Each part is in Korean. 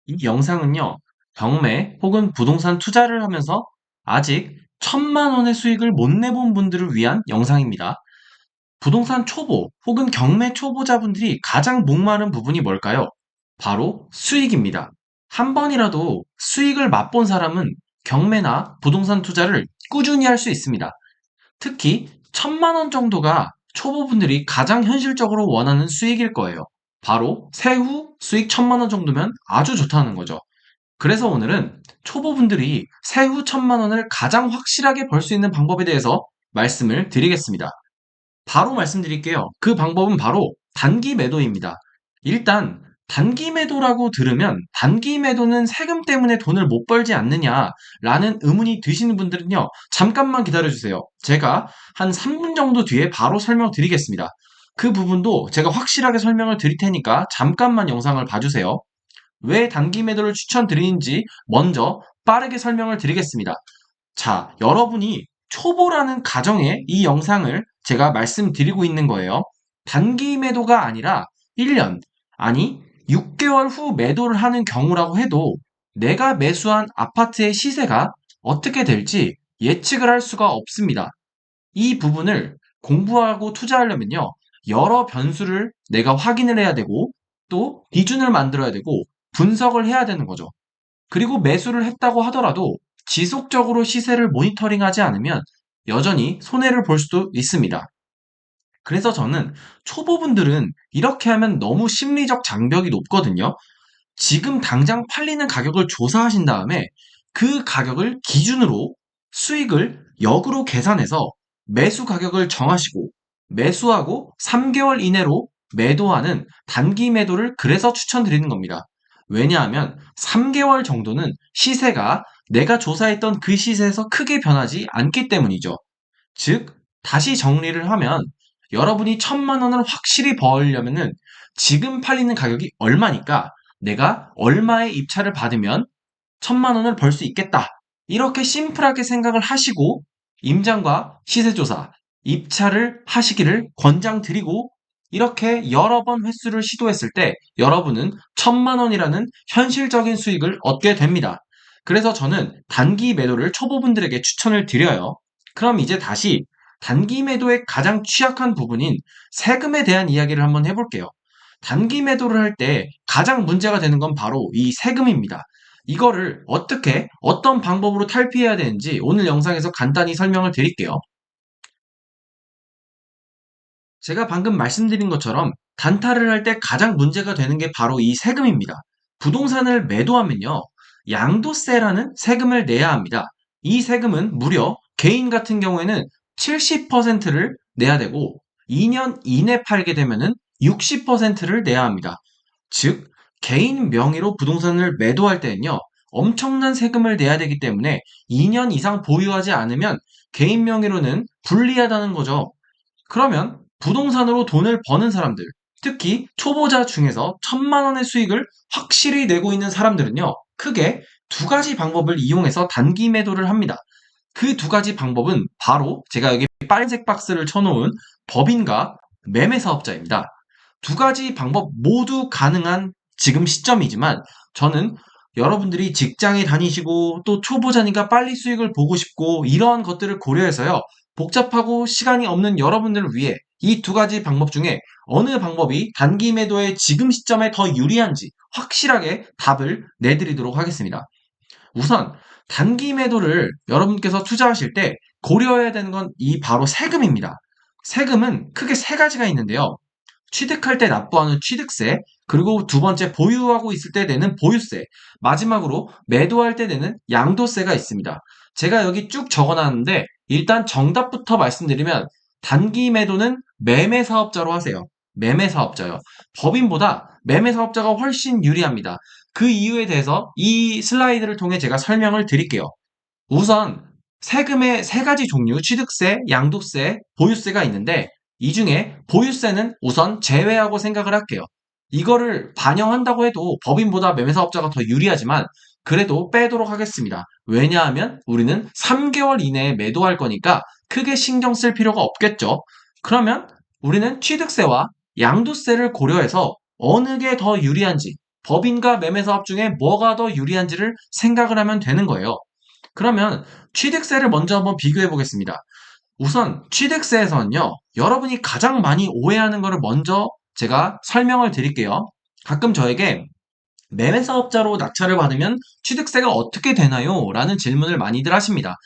이 영상은요, 경매 혹은 부동산 투자를 하면서 아직 1,000만 원의 수익을 못 내본 분들을 위한 영상입니다. 부동산 초보 혹은 경매 초보자분들이 가장 목마른 부분이 뭘까요? 바로 수익입니다. 한 번이라도 수익을 맛본 사람은 경매나 부동산 투자를 꾸준히 할 수 있습니다. 특히 1,000만 원 정도가 초보분들이 가장 현실적으로 원하는 수익일 거예요. 바로 세후 수익 1,000만 원 정도면 아주 좋다는 거죠. 그래서 오늘은 초보분들이 세후 1,000만 원을 가장 확실하게 벌 수 있는 방법에 대해서 말씀을 드리겠습니다. 바로 말씀드릴게요. 그 방법은 바로 단기 매도입니다. 일단 단기 매도라고 들으면 단기 매도는 세금 때문에 돈을 못 벌지 않느냐라는 의문이 드시는 분들은요. 잠깐만 기다려주세요. 제가 한 3분 정도 뒤에 바로 설명드리겠습니다. 그 부분도 제가 확실하게 설명을 드릴 테니까 잠깐만 영상을 봐주세요. 왜 단기 매도를 추천드리는지 먼저 빠르게 설명을 드리겠습니다. 자, 여러분이 초보라는 가정에 이 영상을 제가 말씀드리고 있는 거예요. 단기 매도가 아니라 1년, 아니 6개월 후 매도를 하는 경우라고 해도 내가 매수한 아파트의 시세가 어떻게 될지 예측을 할 수가 없습니다. 이 부분을 공부하고 투자하려면요. 여러 변수를 내가 확인을 해야 되고 또 기준을 만들어야 되고 분석을 해야 되는 거죠. 그리고 매수를 했다고 하더라도 지속적으로 시세를 모니터링하지 않으면 여전히 손해를 볼 수도 있습니다. 그래서 저는 초보분들은 이렇게 하면 너무 심리적 장벽이 높거든요. 지금 당장 팔리는 가격을 조사하신 다음에 그 가격을 기준으로 수익을 역으로 계산해서 매수 가격을 정하시고 매수하고 3개월 이내로 매도하는 단기 매도를 그래서 추천드리는 겁니다. 왜냐하면 3개월 정도는 시세가 내가 조사했던 그 시세에서 크게 변하지 않기 때문이죠. 즉, 다시 정리를 하면 여러분이 1,000만 원을 확실히 벌려면은 지금 팔리는 가격이 얼마니까 내가 얼마의 입찰을 받으면 1,000만 원을 벌 수 있겠다. 이렇게 심플하게 생각을 하시고 임장과 시세조사, 입찰을 하시기를 권장드리고 이렇게 여러 번 횟수를 시도했을 때 여러분은 1,000만 원이라는 현실적인 수익을 얻게 됩니다. 그래서 저는 단기 매도를 초보분들에게 추천을 드려요. 그럼 이제 다시 단기 매도의 가장 취약한 부분인 세금에 대한 이야기를 한번 해볼게요. 단기 매도를 할 때 가장 문제가 되는 건 바로 이 세금입니다. 이거를 어떻게, 어떤 방법으로 탈피해야 되는지 오늘 영상에서 간단히 설명을 드릴게요. 제가 방금 말씀드린 것처럼 단타를 할 때 가장 문제가 되는 게 바로 이 세금입니다. 부동산을 매도하면요, 양도세라는 세금을 내야 합니다. 이 세금은 무려 개인 같은 경우에는 70%를 내야 되고 2년 이내 팔게 되면은 60%를 내야 합니다. 즉, 개인 명의로 부동산을 매도할 때는요, 엄청난 세금을 내야 되기 때문에 2년 이상 보유하지 않으면 개인 명의로는 불리하다는 거죠. 그러면 부동산으로 돈을 버는 사람들, 특히 초보자 중에서 1,000만 원의 수익을 확실히 내고 있는 사람들은요, 크게 두 가지 방법을 이용해서 단기 매도를 합니다. 그 두 가지 방법은 바로 제가 여기 빨간색 박스를 쳐놓은 법인과 매매 사업자입니다. 두 가지 방법 모두 가능한 지금 시점이지만 저는 여러분들이 직장에 다니시고 또 초보자니까 빨리 수익을 보고 싶고 이러한 것들을 고려해서요. 복잡하고 시간이 없는 여러분들을 위해 이 두 가지 방법 중에 어느 방법이 단기 매도의 지금 시점에 더 유리한지 확실하게 답을 내드리도록 하겠습니다. 우선 단기 매도를 여러분께서 투자하실 때 고려해야 되는 건 이 바로 세금입니다. 세금은 크게 세 가지가 있는데요. 취득할 때 납부하는 취득세, 그리고 두 번째 보유하고 있을 때 내는 보유세, 마지막으로 매도할 때 내는 양도세가 있습니다. 제가 여기 쭉 적어놨는데 일단 정답부터 말씀드리면 단기 매도는 매매 사업자로 하세요. 매매 사업자요. 법인보다 매매 사업자가 훨씬 유리합니다. 그 이유에 대해서 이 슬라이드를 통해 제가 설명을 드릴게요. 우선 세금의 세 가지 종류, 취득세, 양도세, 보유세가 있는데 이 중에 보유세는 우선 제외하고 생각을 할게요. 이거를 반영한다고 해도 법인보다 매매사업자가 더 유리하지만 그래도 빼도록 하겠습니다. 왜냐하면 우리는 3개월 이내에 매도할 거니까 크게 신경 쓸 필요가 없겠죠. 그러면 우리는 취득세와 양도세를 고려해서 어느 게 더 유리한지 법인과 매매사업 중에 뭐가 더 유리한지를 생각을 하면 되는 거예요. 그러면 취득세를 먼저 한번 비교해 보겠습니다. 우선 취득세에서는요, 여러분이 가장 많이 오해하는 것을 먼저 제가 설명을 드릴게요. 가끔 저에게 매매사업자로 낙찰을 받으면 취득세가 어떻게 되나요? 라는 질문을 많이들 하십니다.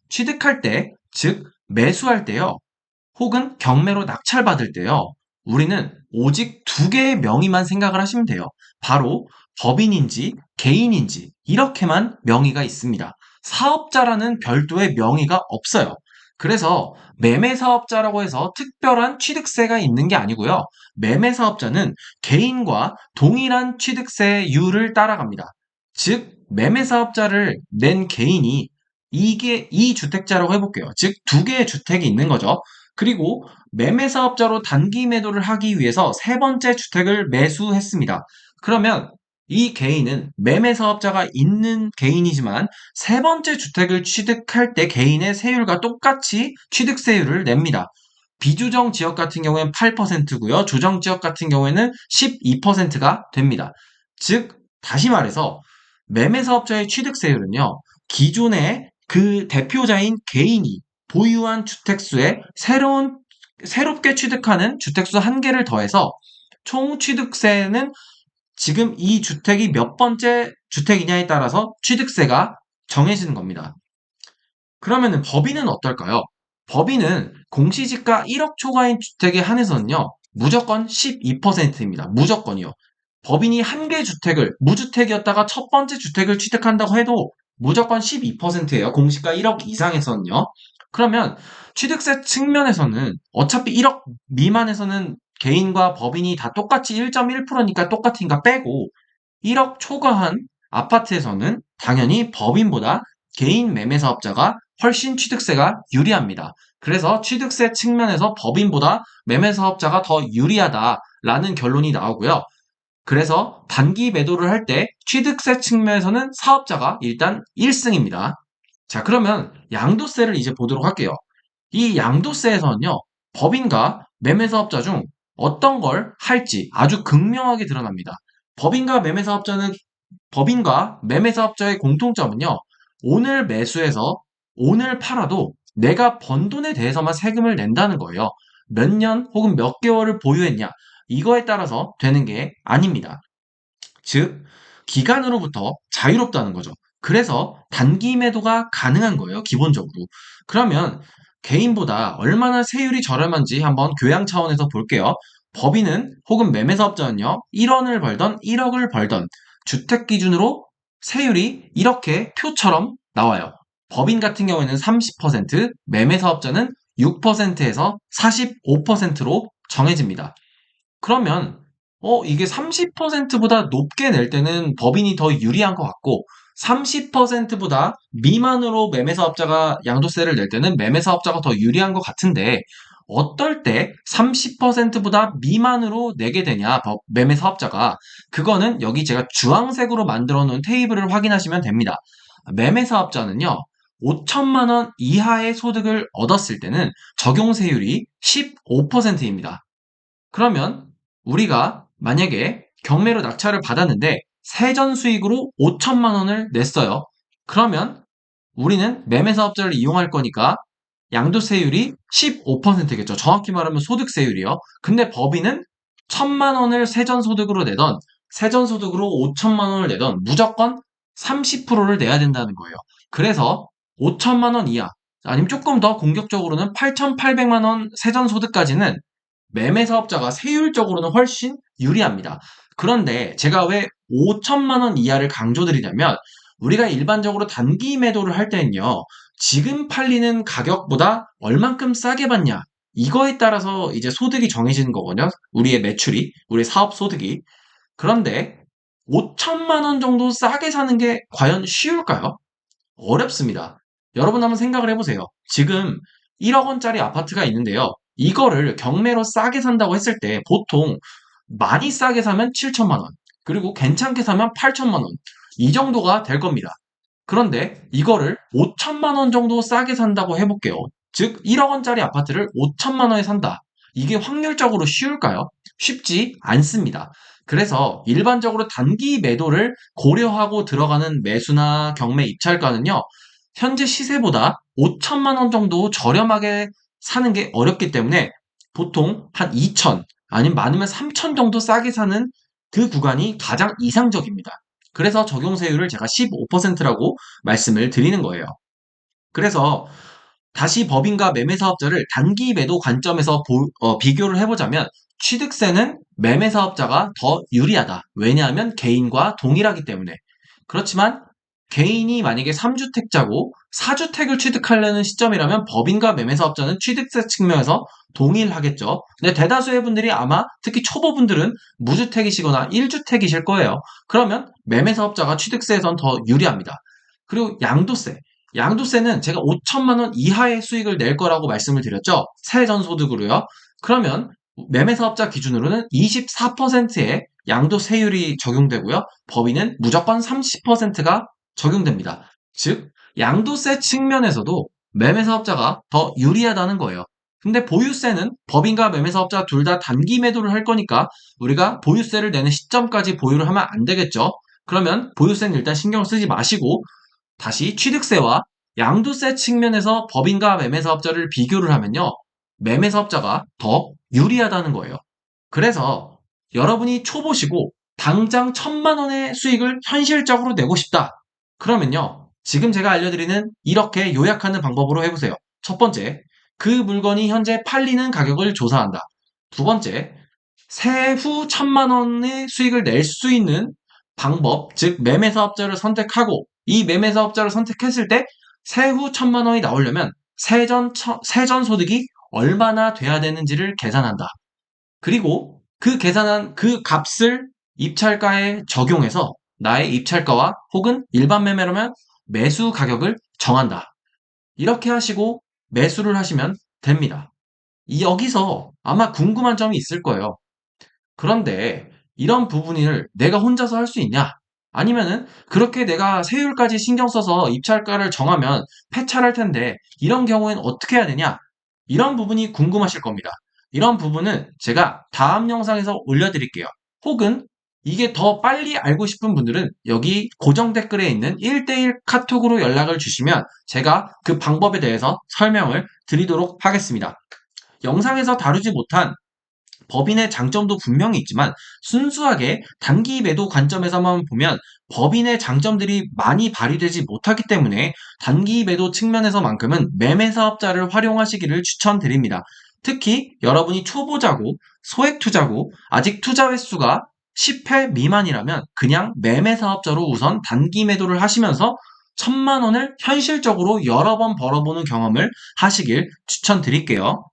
취득할 때, 즉 매수할 때요, 혹은 경매로 낙찰받을 때요, 우리는 오직 두 개의 명의만 생각을 하시면 돼요. 바로 법인인지 개인인지 이렇게만 명의가 있습니다. 사업자라는 별도의 명의가 없어요. 그래서 매매사업자라고 해서 특별한 취득세가 있는 게 아니고요. 매매사업자는 개인과 동일한 취득세율을 따라갑니다. 즉, 매매사업자를 낸 개인이 이게 이 주택자라고 해볼게요. 즉, 두 개의 주택이 있는 거죠. 그리고 매매사업자로 단기 매도를 하기 위해서 세 번째 주택을 매수했습니다. 그러면 이 개인은 매매사업자가 있는 개인이지만 세 번째 주택을 취득할 때 개인의 세율과 똑같이 취득세율을 냅니다. 비조정 지역 같은 경우에는 8%고요. 조정 지역 같은 경우에는 12%가 됩니다. 즉, 다시 말해서 매매사업자의 취득세율은요, 기존의 그 대표자인 개인이 보유한 주택수에 새롭게 취득하는 주택수 한 개를 더해서 총 취득세는 지금 이 주택이 몇 번째 주택이냐에 따라서 취득세가 정해지는 겁니다. 그러면은 법인은 어떨까요? 법인은 공시지가 1억 초과인 주택에 한해서는요, 무조건 12%입니다. 무조건이요. 법인이 한 개 주택을, 무주택이었다가 첫 번째 주택을 취득한다고 해도 무조건 12%예요. 공시가 1억 이상에서는요. 그러면 취득세 측면에서는 어차피 1억 미만에서는 개인과 법인이 다 똑같이 1.1%니까 똑같으니까 빼고 1억 초과한 아파트에서는 당연히 법인보다 개인 매매사업자가 훨씬 취득세가 유리합니다. 그래서 취득세 측면에서 법인보다 매매사업자가 더 유리하다라는 결론이 나오고요. 그래서 단기 매도를 할 때 취득세 측면에서는 사업자가 일단 1승입니다. 자, 그러면 양도세를 이제 보도록 할게요. 이 양도세에서는요, 법인과 매매사업자 중 어떤 걸 할지 아주 극명하게 드러납니다. 법인과 매매사업자는 법인과 매매사업자의 공통점은요, 오늘 매수해서 오늘 팔아도 내가 번 돈에 대해서만 세금을 낸다는 거예요. 몇 년 혹은 몇 개월을 보유했냐, 이거에 따라서 되는 게 아닙니다. 즉, 기간으로부터 자유롭다는 거죠. 그래서 단기 매도가 가능한 거예요, 기본적으로. 그러면 개인보다 얼마나 세율이 저렴한지 한번 교양 차원에서 볼게요. 법인은 혹은 매매사업자는요, 1원을 벌던 1억을 벌던 주택 기준으로 세율이 이렇게 표처럼 나와요. 법인 같은 경우에는 30%, 매매사업자는 6%에서 45%로 정해집니다. 그러면 이게 30%보다 높게 낼 때는 법인이 더 유리한 것 같고 30%보다 미만으로 매매사업자가 양도세를 낼 때는 매매사업자가 더 유리한 것 같은데 어떨 때 30%보다 미만으로 내게 되냐, 매매사업자가. 그거는 여기 제가 주황색으로 만들어 놓은 테이블을 확인하시면 됩니다. 매매사업자는요, 5천만 원 이하의 소득을 얻었을 때는 적용세율이 15%입니다. 그러면 우리가 만약에 경매로 낙찰을 받았는데 세전 수익으로 5천만 원을 냈어요. 그러면 우리는 매매사업자를 이용할 거니까 양도세율이 15%겠죠. 정확히 말하면 소득세율이요. 근데 법인은 1천만 원을 세전소득으로 내던 세전소득으로 5천만 원을 내던 무조건 30%를 내야 된다는 거예요. 그래서 5천만 원 이하 아니면 조금 더 공격적으로는 8,800만 원 세전소득까지는 매매사업자가 세율적으로는 훨씬 유리합니다. 그런데 제가 왜 5천만 원 이하를 강조드리냐면 우리가 일반적으로 단기 매도를 할 때는요. 지금 팔리는 가격보다 얼만큼 싸게 받냐 이거에 따라서 이제 소득이 정해지는 거거든요. 우리의 매출이, 우리의 사업 소득이. 그런데 5천만 원 정도 싸게 사는 게 과연 쉬울까요? 어렵습니다. 여러분 한번 생각을 해보세요. 지금 1억 원짜리 아파트가 있는데요. 이거를 경매로 싸게 산다고 했을 때 보통 많이 싸게 사면 7천만 원, 그리고 괜찮게 사면 8천만 원, 이 정도가 될 겁니다. 그런데 이거를 5천만 원 정도 싸게 산다고 해볼게요. 즉 1억 원짜리 아파트를 5천만 원에 산다. 이게 확률적으로 쉬울까요? 쉽지 않습니다. 그래서 일반적으로 단기 매도를 고려하고 들어가는 매수나 경매 입찰가는요, 현재 시세보다 5천만 원 정도 저렴하게 사는 게 어렵기 때문에 보통 한 2천, 아니면 많으면 3천 정도 싸게 사는 그 구간이 가장 이상적입니다. 그래서 적용세율을 제가 15%라고 말씀을 드리는 거예요. 그래서 다시 법인과 매매사업자를 단기 매도 관점에서 비교를 해보자면 취득세는 매매사업자가 더 유리하다. 왜냐하면 개인과 동일하기 때문에. 그렇지만 개인이 만약에 3주택자고 4주택을 취득하려는 시점이라면 법인과 매매사업자는 취득세 측면에서 동일하겠죠. 근데 대다수의 분들이 아마 특히 초보분들은 무주택이시거나 1주택이실 거예요. 그러면 매매사업자가 취득세에선 더 유리합니다. 그리고 양도세. 양도세는 제가 5천만 원 이하의 수익을 낼 거라고 말씀을 드렸죠. 세전소득으로요. 그러면 매매사업자 기준으로는 24%의 양도세율이 적용되고요. 법인은 무조건 30%가 적용됩니다. 즉, 양도세 측면에서도 매매사업자가 더 유리하다는 거예요. 근데 보유세는 법인과 매매사업자 둘 다 단기 매도를 할 거니까 우리가 보유세를 내는 시점까지 보유를 하면 안 되겠죠. 그러면 보유세는 일단 신경 쓰지 마시고 다시 취득세와 양도세 측면에서 법인과 매매사업자를 비교를 하면요. 매매사업자가 더 유리하다는 거예요. 그래서 여러분이 초보시고 당장 1,000만 원의 수익을 현실적으로 내고 싶다. 그러면요. 지금 제가 알려드리는 이렇게 요약하는 방법으로 해보세요. 첫 번째, 그 물건이 현재 팔리는 가격을 조사한다. 두 번째, 세후 1,000만 원의 수익을 낼 수 있는 방법, 즉 매매사업자를 선택하고 이 매매사업자를 선택했을 때 세후 1,000만 원이 나오려면 세전 소득이 얼마나 돼야 되는지를 계산한다. 그리고 그 계산한 그 값을 입찰가에 적용해서 나의 입찰가와 혹은 일반 매매라면 매수 가격을 정한다. 이렇게 하시고 매수를 하시면 됩니다. 여기서 아마 궁금한 점이 있을 거예요. 그런데 이런 부분을 내가 혼자서 할 수 있냐? 아니면은 그렇게 내가 세율까지 신경 써서 입찰가를 정하면 폐차할 텐데 이런 경우에는 어떻게 해야 되냐? 이런 부분이 궁금하실 겁니다. 이런 부분은 제가 다음 영상에서 올려드릴게요. 혹은 이게 더 빨리 알고 싶은 분들은 여기 고정 댓글에 있는 1대1 카톡으로 연락을 주시면 제가 그 방법에 대해서 설명을 드리도록 하겠습니다. 영상에서 다루지 못한 법인의 장점도 분명히 있지만 순수하게 단기 매도 관점에서만 보면 법인의 장점들이 많이 발휘되지 못하기 때문에 단기 매도 측면에서만큼은 매매 사업자를 활용하시기를 추천드립니다. 특히 여러분이 초보자고 소액 투자고 아직 투자 횟수가 10회 미만이라면 그냥 매매 사업자로 우선 단기 매도를 하시면서 1,000만 원을 현실적으로 여러 번 벌어보는 경험을 하시길 추천드릴게요.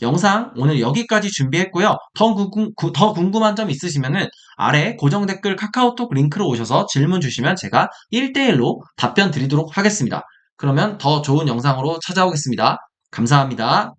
영상 오늘 여기까지 준비했고요. 더 궁금한 점 있으시면은 아래 고정 댓글 카카오톡 링크로 오셔서 질문 주시면 제가 1대1로 답변 드리도록 하겠습니다. 그러면 더 좋은 영상으로 찾아오겠습니다. 감사합니다.